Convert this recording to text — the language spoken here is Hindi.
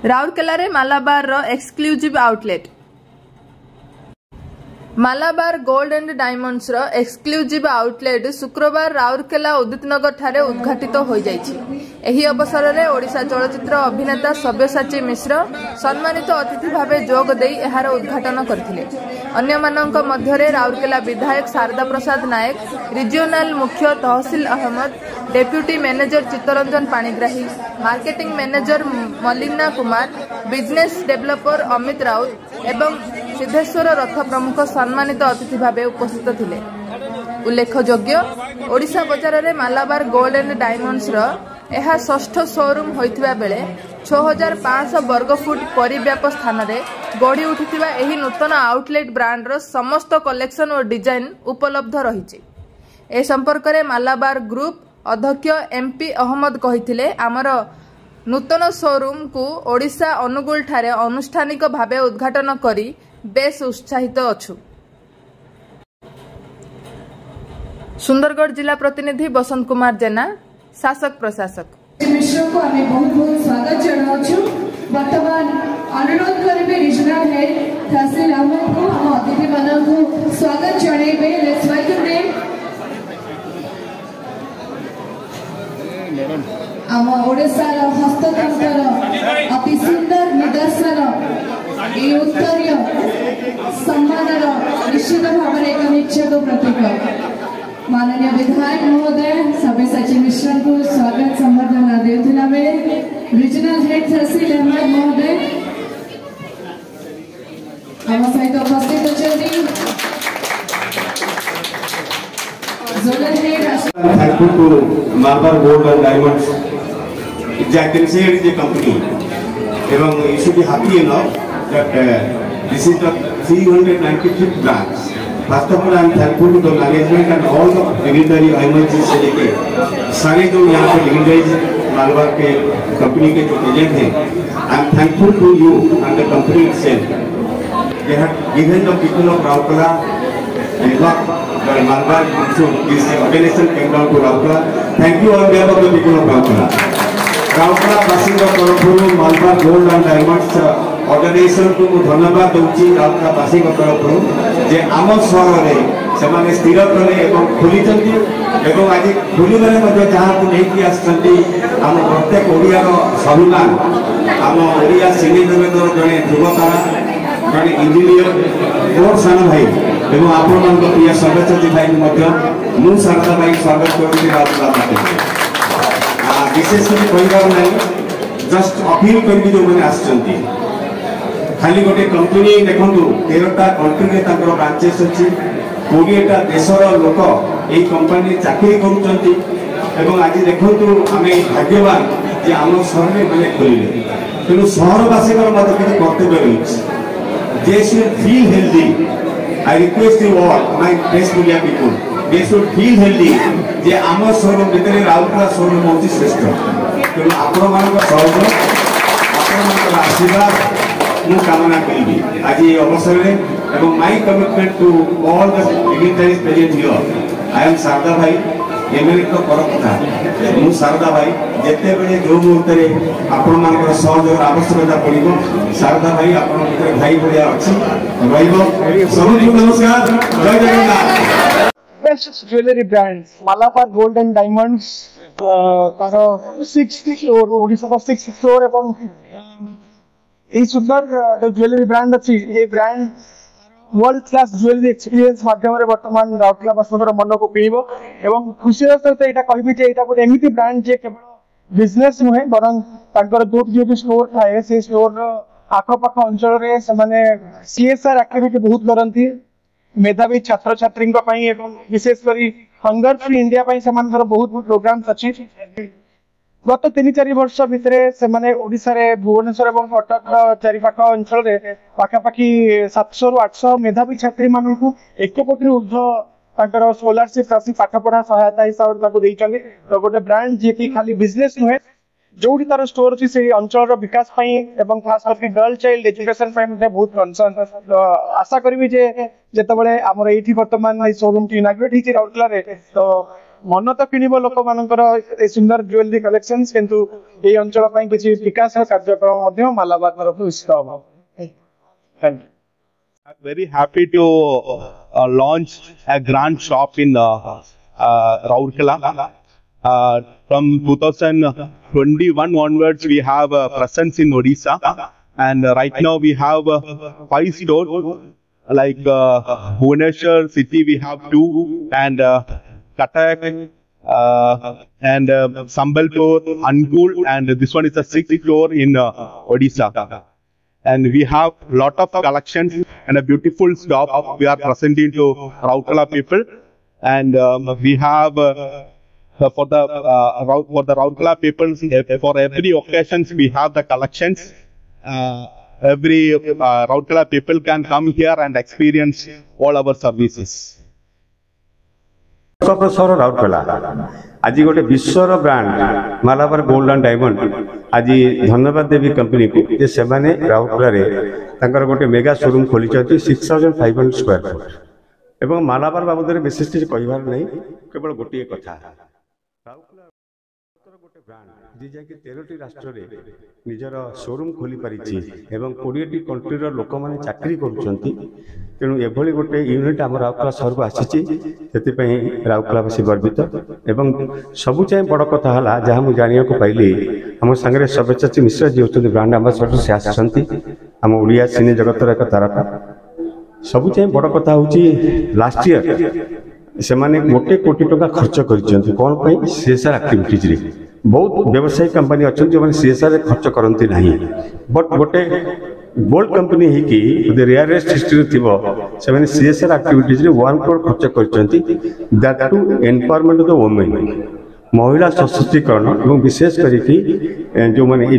राउरकेला मालाबार रो exclusive outlet Malabar gold and diamonds रो एक्सक्लूसिव आउटलेट शुक्रवार राउरकेला उदित नगर ठारे उद्घाटित हो जाइछि। एही अवसर में ओडिशा चलचित्र अभिनेता सब्यसाची मिश्र सम्मानित अतिथि भावे जोग देई एहार उद्घाटन करथिले। अन्य मानक मध्यरे राउरकेला विधायक शारदा प्रसाद नायक, रिजियोनाल मुख्य Tahsil Ahmed, deputy manager Chittaranjan Panigrahi, marketing manager Malina Kumar, business developer Amit Raut एवं सिद्धेश्वर रथ प्रमुख सम्मानित अतिथि भावे उपस्थित थिले। उल्लेखयोग्य ओडिशा बजार में मालाबार गोल्ड एंड डायमंड्स रो यह षष्ठ शोरूम होइथिबा बेले 6500 वर्गफुट परिव्याप स्थान में गढ़ी उठिथिबा एही नूतन आउटलेट ब्रांड रो समस्त कलेक्शन और डिजाइन उपलब्ध रहिछि। ए संपर्क में मालाबार ग्रुप अध्यक्ष एमपी अहमद कहिथिले, आमर नूतन शोरूम को ओडिशा अनुगुल ठारे अनुष्ठानिक भावे उद्घाटन करी बेस उत्साहित अछु। सुंदरगढ़ जिला प्रतिनिधि बसंत कुमार जेना, शासक प्रशासक मिश्र को हमें बहुत बहुत स्वागत जनाउछु। वर्तमान अनुरोध करिबे रीजनल हेड तहसील अहमद को हम अतिथि मानन को स्वागत जणाइबे। Let's welcome them. आम ओडिशार हस्ततंत्र अति सुंदर निदर्शन ये उत्तरीय सम्मानर निश्चित भाव में एक निश्चय प्रतीक माननीय विधायक महोदय सब्यसाची मिश्र को स्वागत संबर्धना देउथिला बेले रीजनल हेड तहसील अहमद महोदय हम सहित उपस्थित अछंती। Zonal head thankful to Malabar Gold and Diamonds. I can say it is a company. You should be happy enough that this is the 395th branch. First of all, I am thankful to the management and all the dignitary IMG से लेके सारे जो यहाँ पे dignitaries मालवार के कंपनी के जो एजेंट हैं, I am thankful to you and the company itself. They have given the people of Raurkela a lot. The Malabar this organization came down to Raurkela. Thank you on behalf of the people of Raurkela. Raurkela passing the Korapuru Malabar Gold and Diamonds organisation को धन्यवाद दूची। राउरकेला बासी तरफ जे आम सहर में से स्थिर कले खोली आज खोल जहाँ को लेकिन आम प्रत्येक ओडिया स्वाभिमान आम ओडिया सिने जगतर जड़े ध्रुवतारा जड़े इंजीनियर मोर सान भाई और आपण प्रिय सब्यसाची भाई मु शारदा भाई स्वागत करुँगी राउरकेला विशेष कर नहीं जस्ट अपील करी जो मैंने आसचंती खाली गोटे कंपनी देखु 13टा कंट्री में ब्रांचेस अच्छी 20टा देशर लोक यही कंपनी चाकरी करुँच। आज देखु आम भाग्यवान जे आम सहर में मैंने खोलिले तेणु सहरवासी मत कि कर्तव्य रही they should feel healthy. I request you all my press media people they should feel healthy जे आम शोरूम भितर राउरकेला शोरूम हूँ श्रेष्ठ। तेणु आपण मान सहयोग आपण आशीर्वाद मु कामना करी आज ये अवसर में my commitment to all the dignitaries present here. I am Sharda भाई एमएलए तो पर कथा मु शारदा भाई जेते बेले जो मुहूर्त आपण मान सहयोग आवश्यकता पड़ो शारदा भाई आपण भीतर भाई भलिया अछि रहिबो। सबको नमस्कार, जय Jagannath. Best jewellery brands Malabar gold and diamonds तार 6 फ्लोर ओडिशा का 6 फ्लोर एवं ये सुंदर जो ज्वेलरी ब्रांड अच्छी ये brand world class jewellery experience माध्यम बर्तमान राउरकेला बासिंदर मन को किणव एवं खुशी सहित यहाँ कहबी जे यहाँ गोटे एमती ब्रांड जे केवल बिजनेस नुहे बरं ग्रुप जो स्टोर थाए से स्टोर आखपाख अंचल में सीएसआर एक्टिविटी बहुत करती मेधावी छात्र छात्री विशेषकर हंगर फ्री इंडिया बहुत बहुत प्रोग्राम्स अच्छी। गत 3-4 वर्ष भितर से ओडिशा रे भुवनेश्वर और कटक चारिपाख अंचल पाखापाखि 700 ରୁ 800 मेधावी छात्री मान 1 कोटी ऊर्ध्व स्कॉलरशिप राशि पाठपढ़ा सहायता हिसाब से तो गोटे ब्रांड जी की खाली बिजनेस नुहे जो तार स्टोर अच्छी से अंचल विकास खास करके गर्ल चाइल्ड एजुकेशन बहुत कंसर्न। आशा करी जे जिते आमर ये बर्तमान शोरूम टी इनाग्रेट होती राउरकेला तो मन तो किणव लोक मानकर सुंदर ज्वेलरी कलेक्शन किंतु ये अंचल किसी विकास कार्यक्रम मालाबार तरफ निश्चित हम very happy to launch a grand shop in Rourkela. From 2021 onwards, we have a presence in Odisha, and right now we have 5 stores. Like Bhubaneswar city, we have 2, and Cuttack, and Sambalpur, Angul, and this one is the 6th store in Odisha. And we have lot of collections and a beautiful shop. We are presenting to Rourkela people, and we have for the Rourkela people, for every occasions we have the collections. Every Rourkela people can come here and experience all our services. सहर राउरकेला आज गोटे विश्वर brand Malabar gold and diamond आज धन्यवाद देवी कंपनी को जे से माने राउरकेला गोटे मेगा शोरूम खोली 6500 स्क्वायर फुट एवं मालाबार बाबद विशेष किसी कहबार नहीं केवल गोटे कथा राउरकेला गोटे ब्रांड जी जाकि 13टी राष्ट्र में निजर शोरूम खोली पारी 20टी कंट्रीर लोक मैंने चाकरी करुँच तेणु एभली गोटे यूनिट आम राउरकेला सहर को आसी राउरकेलावासी गर्वित एवं सबु चाहे बड़ कथा है जहाँ मुझे जाना को पाइली आम सागर सब्यसाची मिश्र जी होती ब्रांड आम्बासडर से आम ओडिया सिने जगतर एक तारका सबु चाहे बड़ कथा हूँ लास्ट ईयर से माने 1 कोटी टका खर्च कर कौन पर सीएसआर एक्टिविटीज बहुत व्यवसायी कंपनी अच्छा जो सीएसआर खर्च करती ना बट गोटे गोल्ड कंपनी ही रेयरेस्ट हिस्ट्री थी से सीएसआर एक्टिविटीज 1 करोड़ खर्च कर एम्पावरमेंट ऑफ द वुमेन महिला सशक्तिकरण और विशेष करके जो मैंने